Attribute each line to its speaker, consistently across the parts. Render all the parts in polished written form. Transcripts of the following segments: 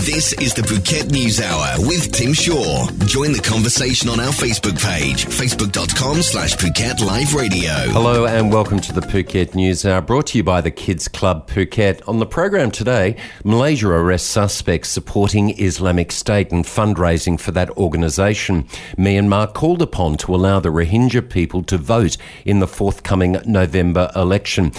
Speaker 1: This is the Phuket News Hour with Tim Shaw. Join the conversation on our Facebook page, facebook.com/Phuket Live Radio.
Speaker 2: Hello and welcome to the Phuket News Hour, brought to you by the Kids Club Phuket. On the program today, Malaysia arrests suspects supporting Islamic State and fundraising for that organisation. Myanmar called upon to allow the Rohingya people to vote in the forthcoming November election.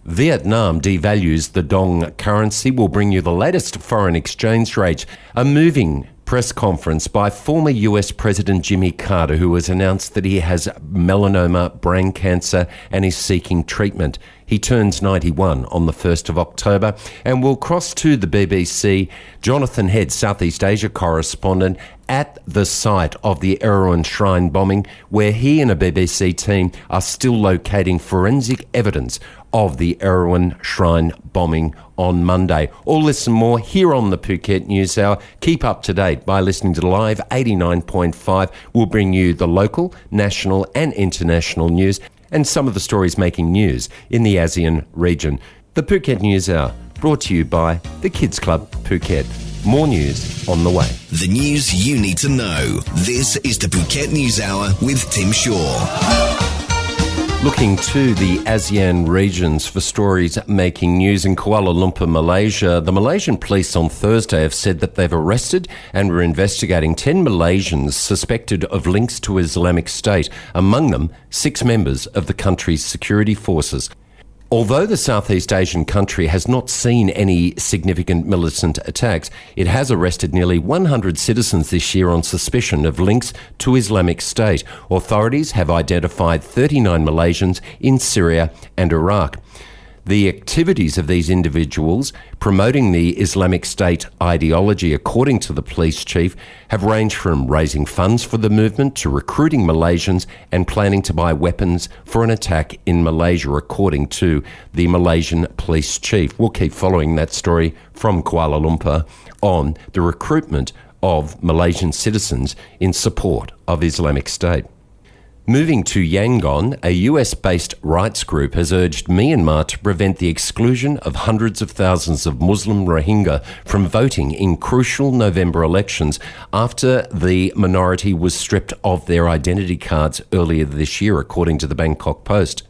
Speaker 2: Vietnam devalues the dong currency. Will bring you the latest foreign exchange rates. A moving press conference by former US President Jimmy Carter, who has announced that he has melanoma brain cancer and is seeking treatment. He turns 91 on the 1st of October, and we'll cross to the BBC. Jonathan Head, Southeast Asia correspondent, at the site of the Erawan Shrine bombing, where he and a BBC team are still locating forensic evidence of the Erawan Shrine bombing on Monday. All this and more here on the Phuket News Hour. Keep up to date by listening to Live 89.5. We'll bring you the local, national and international news and some of the stories making news in the ASEAN region. The Phuket News Hour, brought to you by the Kids Club Phuket. More news on the way.
Speaker 1: The news you need to know. This is the Phuket News Hour with Tim Shaw.
Speaker 2: Looking to the ASEAN regions for stories making news in Kuala Lumpur, Malaysia. The Malaysian police on Thursday have said that they've arrested and were investigating 10 Malaysians suspected of links to Islamic State, among them 6 members of the country's security forces. Although the Southeast Asian country has not seen any significant militant attacks, it has arrested nearly 100 citizens this year on suspicion of links to Islamic State. Authorities have identified 39 Malaysians in Syria and Iraq. The activities of these individuals promoting the Islamic State ideology, according to the police chief, have ranged from raising funds for the movement to recruiting Malaysians and planning to buy weapons for an attack in Malaysia, according to the Malaysian police chief. We'll keep following that story from Kuala Lumpur on the recruitment of Malaysian citizens in support of Islamic State. Moving to Yangon, a US-based rights group has urged Myanmar to prevent the exclusion of hundreds of thousands of Muslim Rohingya from voting in crucial November elections after the minority was stripped of their identity cards earlier this year, according to the Bangkok Post.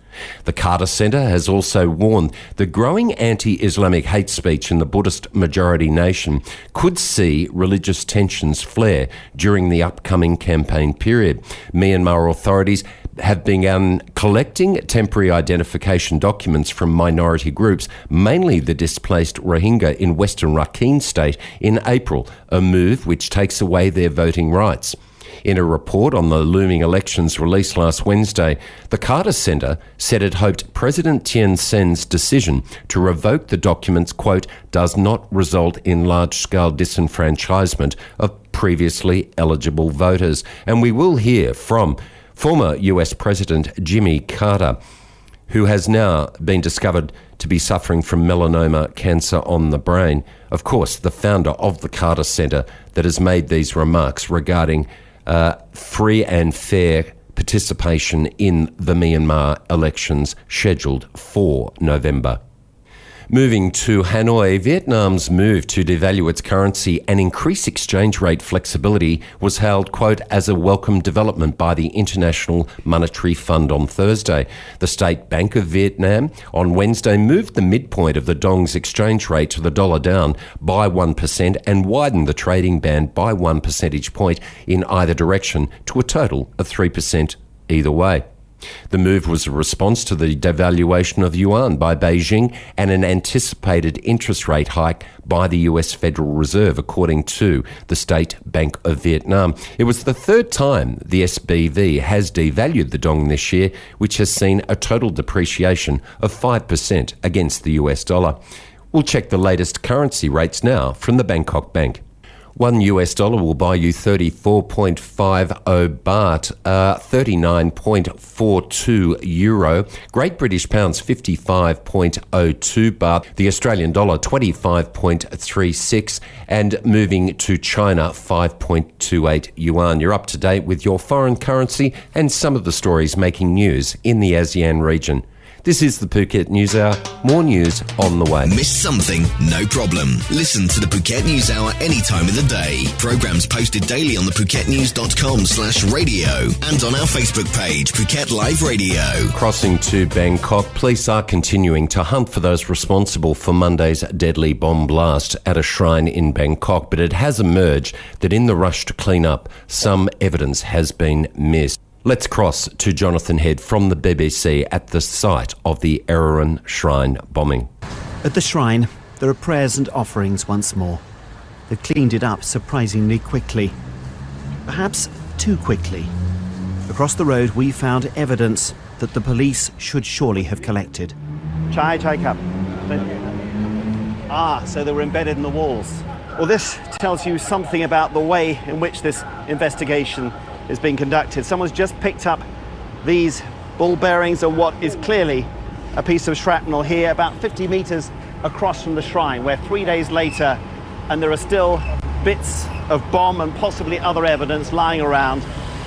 Speaker 2: The Carter Centre has also warned the growing anti-Islamic hate speech in the Buddhist majority nation could see religious tensions flare during the upcoming campaign period. Myanmar authorities have begun collecting temporary identification documents from minority groups, mainly the displaced Rohingya in Western Rakhine State, in April, a move which takes away their voting rights. In a report on the looming elections released last Wednesday, the Carter Centre said it hoped President Thein Sein's decision to revoke the documents, quote, does not result in large-scale disenfranchisement of previously eligible voters. And we will hear from former US President Jimmy Carter, who has now been discovered to be suffering from melanoma cancer on the brain. Of course, the founder of the Carter Centre that has made these remarks regarding free and fair participation in the Myanmar elections scheduled for November. Moving to Hanoi, Vietnam's move to devalue its currency and increase exchange rate flexibility was hailed, quote, as a welcome development by the International Monetary Fund on Thursday. The State Bank of Vietnam on Wednesday moved the midpoint of the dong's exchange rate to the dollar down by 1% and widened the trading band by 1 percentage point in either direction to a total of 3% either way. The move was a response to the devaluation of yuan by Beijing and an anticipated interest rate hike by the US Federal Reserve, according to the State Bank of Vietnam. It was the third time the SBV has devalued the dong this year, which has seen a total depreciation of 5% against the US dollar. We'll check the latest currency rates now from the Bangkok Bank. $1 will buy you 34.50 baht, 39.42 euro. Great British pounds 55.02 baht. The Australian dollar 25.36, and moving to China 5.28 yuan. You're up to date with your foreign currency and some of the stories making news in the ASEAN region. This is the Phuket News Hour. More news on the way.
Speaker 1: Missed something? No problem. Listen to the Phuket News Hour any time of the day. Programmes posted daily on the phuketnews.com/radio and on our Facebook page, Phuket Live Radio.
Speaker 2: Crossing to Bangkok, police are continuing to hunt for those responsible for Monday's deadly bomb blast at a shrine in Bangkok, but it has emerged that in the rush to clean up, some evidence has been missed. Let's cross to Jonathan Head from the BBC at the site of the Erawan Shrine bombing.
Speaker 3: At the shrine, there are prayers and offerings once more. They've cleaned it up surprisingly quickly. Perhaps too quickly. Across the road, we found evidence that the police should surely have collected. Chai cup. So they were embedded in the walls. Well, this tells you something about the way in which this investigation is being conducted. Someone's just picked up these ball bearings and what is clearly a piece of shrapnel here, about 50 metres across from the shrine, where 3 days later, and there are still bits of bomb and possibly other evidence lying around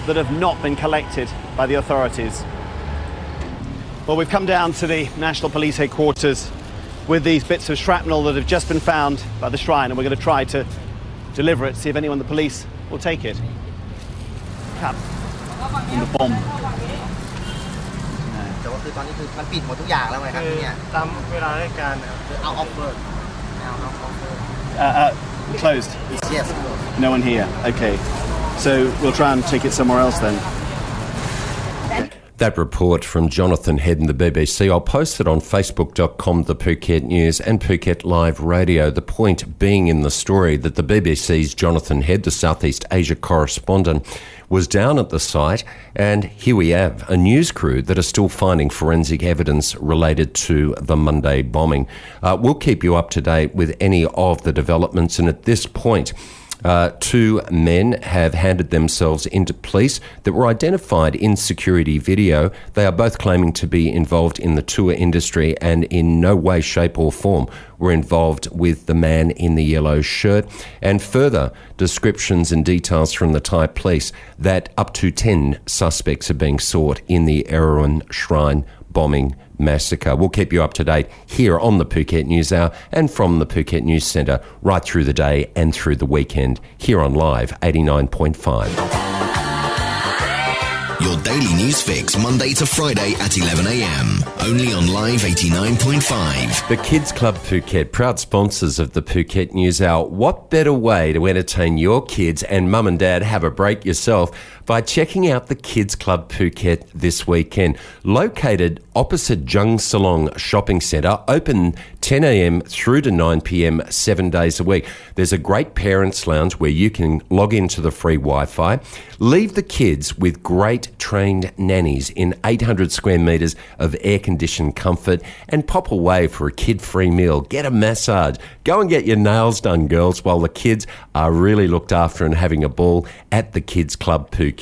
Speaker 3: that have not been collected by the authorities. Well, we've come down to the National Police Headquarters with these bits of shrapnel that have just been found by the shrine, and we're going to try to deliver it, see if anyone in the police will take it. Cup in the bomb. Closed?
Speaker 4: Yes.
Speaker 3: No one here. Okay. So we'll try and take it somewhere else then.
Speaker 2: That report from Jonathan Head in the BBC, I'll post it on facebook.com, the Phuket News and Phuket Live Radio. The point being in the story that the BBC's Jonathan Head, the Southeast Asia correspondent, was down at the site, and here we have a news crew that are still finding forensic evidence related to the Monday bombing. We'll keep you up to date with any of the developments, and at this point, two men have handed themselves into police that were identified in security video. They are both claiming to be involved in the tour industry and in no way, shape or form were involved with the man in the yellow shirt. And further descriptions and details from the Thai police that up to 10 suspects are being sought in the Erawan Shrine bombing massacre. We'll keep you up to date here on the Phuket News Hour and from the Phuket News Centre right through the day and through the weekend here on Live 89.5.
Speaker 1: Your daily news fix, Monday to Friday at 11 a.m. Only on Live 89.5.
Speaker 2: The Kids Club Phuket, proud sponsors of the Phuket News Hour. What better way to entertain your kids and mum and dad have a break yourself by checking out the Kids Club Phuket this weekend. Located opposite Jung Salong Shopping Centre, open 10 a.m. through to 9 p.m. 7 days a week. There's a great parents' lounge where you can log into the free Wi-Fi. Leave the kids with great trained nannies in 800 square metres of air-conditioned comfort and pop away for a kid-free meal. Get a massage. Go and get your nails done, girls, while the kids are really looked after and having a ball at the Kids Club Phuket.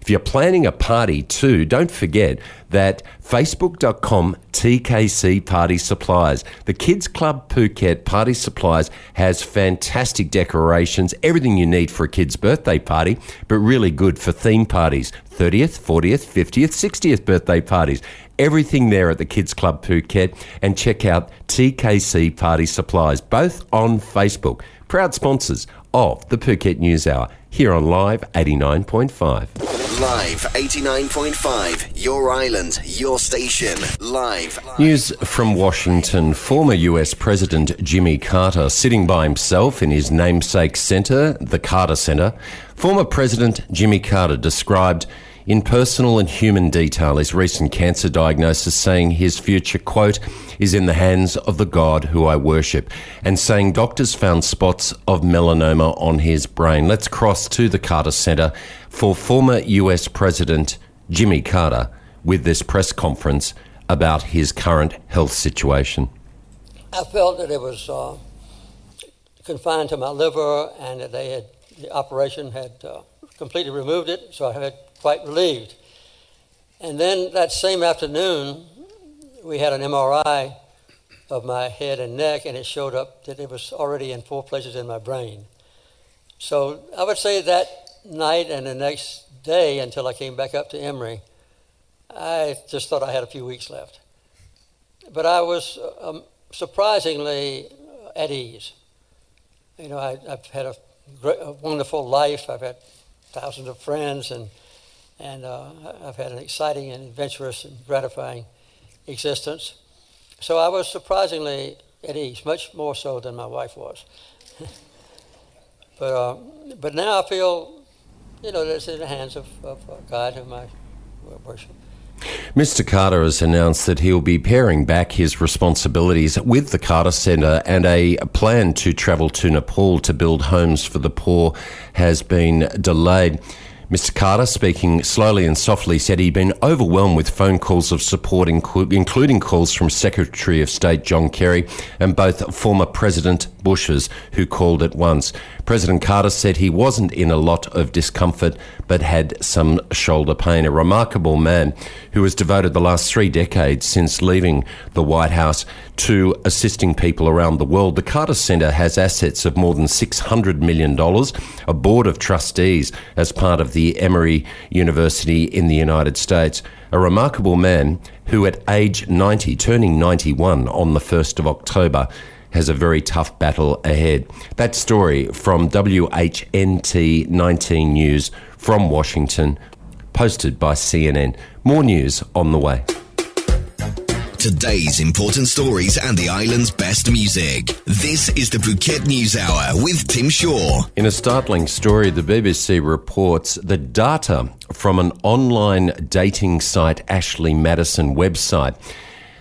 Speaker 2: If you're planning a party too, don't forget that facebook.com TKC Party Supplies. The Kids Club Phuket Party Supplies has fantastic decorations, everything you need for a kid's birthday party, but really good for theme parties, 30th, 40th, 50th, 60th birthday parties. Everything there at the Kids Club Phuket, and check out TKC Party Supplies, both on Facebook. Proud sponsors of the Phuket News Hour here on Live 89.5.
Speaker 1: Live 89.5, your island, your station, live.
Speaker 2: News from Washington. Former US President Jimmy Carter sitting by himself in his namesake centre, the Carter Center. Former President Jimmy Carter described in personal and human detail his recent cancer diagnosis, saying his future, quote, is in the hands of the God who I worship, and saying doctors found spots of melanoma on his brain. Let's cross to the Carter Center for former US President Jimmy Carter with this press conference about his current health situation.
Speaker 5: I felt that it was confined to my liver and that the operation had completely removed it, so I had quite relieved. And then that same afternoon, we had an MRI of my head and neck, and it showed up that it was already in 4 places in my brain. So I would say that night and the next day until I came back up to Emory, I just thought I had a few weeks left. but I was surprisingly at ease. You know, I've had a wonderful life. I've had thousands of friends, and I've had an exciting and adventurous and gratifying existence. So I was surprisingly at ease, much more so than my wife was. But now I feel, you know, that it's in the hands of God, whom I worship.
Speaker 2: Mr. Carter has announced that he'll be paring back his responsibilities with the Carter Centre, and a plan to travel to Nepal to build homes for the poor has been delayed. Mr. Carter, speaking slowly and softly, said he'd been overwhelmed with phone calls of support, including calls from Secretary of State John Kerry and both former President Bushes, who called at once. President Carter said he wasn't in a lot of discomfort but had some shoulder pain. A remarkable man who has devoted the last 3 decades since leaving the White House to assisting people around the world. The Carter Centre has assets of more than $600 million, a board of trustees as part of the Emory University in the United States. A remarkable man who at age 90, turning 91 on the 1st of October, has a very tough battle ahead. That story from WHNT 19 News from Washington, posted by CNN. More news on the way.
Speaker 1: Today's important stories and the island's best music. This is the Phuket News Hour with Tim Shaw.
Speaker 2: In a startling story, the BBC reports that data from an online dating site, Ashley Madison website,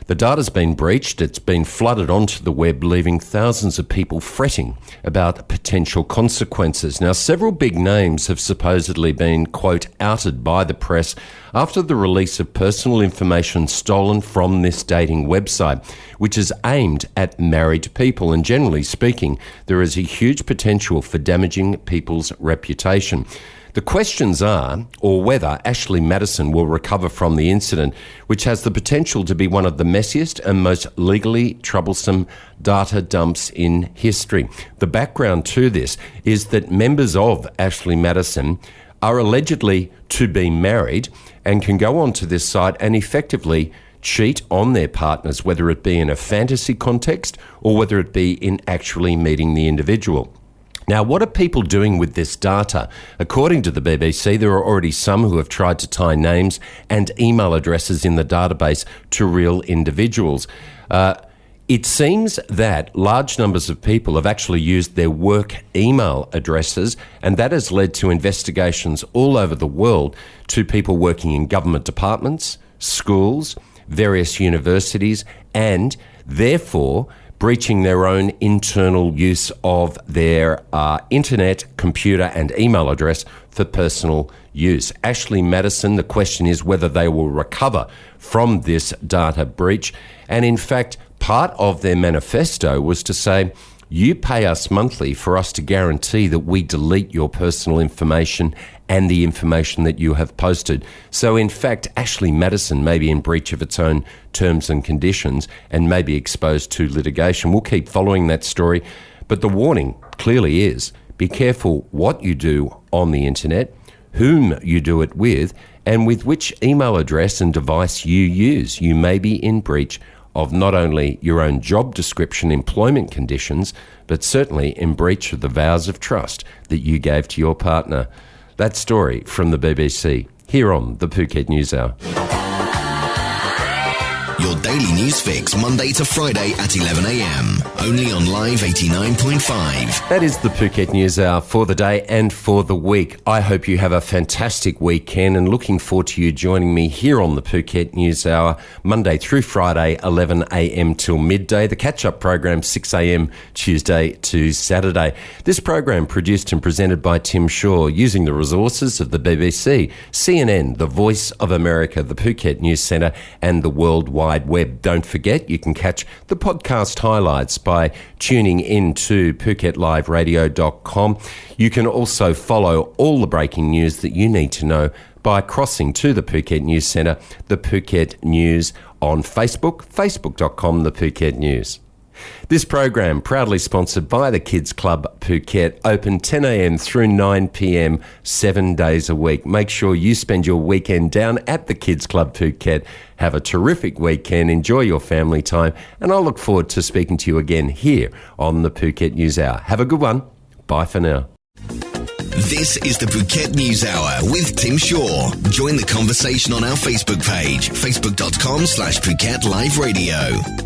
Speaker 2: the data's been breached. It's been flooded onto the web, leaving thousands of people fretting about potential consequences. Now, several big names have supposedly been, quote, outed by the press after the release of personal information stolen from this dating website, which is aimed at married people. And generally speaking, there is a huge potential for damaging people's reputation. The questions are, or whether Ashley Madison will recover from the incident, which has the potential to be one of the messiest and most legally troublesome data dumps in history. The background to this is that members of Ashley Madison are allegedly to be married and can go onto this site and effectively cheat on their partners, whether it be in a fantasy context or whether it be in actually meeting the individual. Now, what are people doing with this data? According to the BBC, there are already some who have tried to tie names and email addresses in the database to real individuals. It seems that large numbers of people have actually used their work email addresses, and that has led to investigations all over the world to people working in government departments, schools, various universities, and therefore breaching their own internal use of their internet, computer and email address for personal use. Ashley Madison, the question is whether they will recover from this data breach. And in fact, part of their manifesto was to say, you pay us monthly for us to guarantee that we delete your personal information and the information that you have posted. So in fact, Ashley Madison may be in breach of its own terms and conditions and may be exposed to litigation. We'll keep following that story, but the warning clearly is, be careful what you do on the internet, whom you do it with, and with which email address and device you use. You may be in breach of not only your own job description, employment conditions, but certainly in breach of the vows of trust that you gave to your partner. That story from the BBC, here on the Phuket News Hour.
Speaker 1: Your daily news fix, Monday to Friday at 11 a.m. Only on Live 89.5.
Speaker 2: That is the Phuket News Hour for the day and for the week. I hope you have a fantastic weekend and looking forward to you joining me here on the Phuket News Hour, Monday through Friday, 11 a.m. till midday. The catch-up program, 6 a.m. Tuesday to Saturday. This program produced and presented by Tim Shaw using the resources of the BBC, CNN, the Voice of America, the Phuket News Centre and the World Wide Web. Don't forget, you can catch the podcast highlights by tuning in to PhuketLiveRadio.com. You can also follow all the breaking news that you need to know by crossing to the Phuket News Centre, the Phuket News on Facebook, facebook.com, the Phuket News. This program, proudly sponsored by the Kids Club Phuket, open 10 a.m. through 9 p.m, 7 days a week. Make sure you spend your weekend down at the Kids Club Phuket. Have a terrific weekend, enjoy your family time, and I'll look forward to speaking to you again here on the Phuket News Hour. Have a good one. Bye for now.
Speaker 1: This is the Phuket News Hour with Tim Shaw. Join the conversation on our Facebook page, facebook.com/Phuket Live Radio.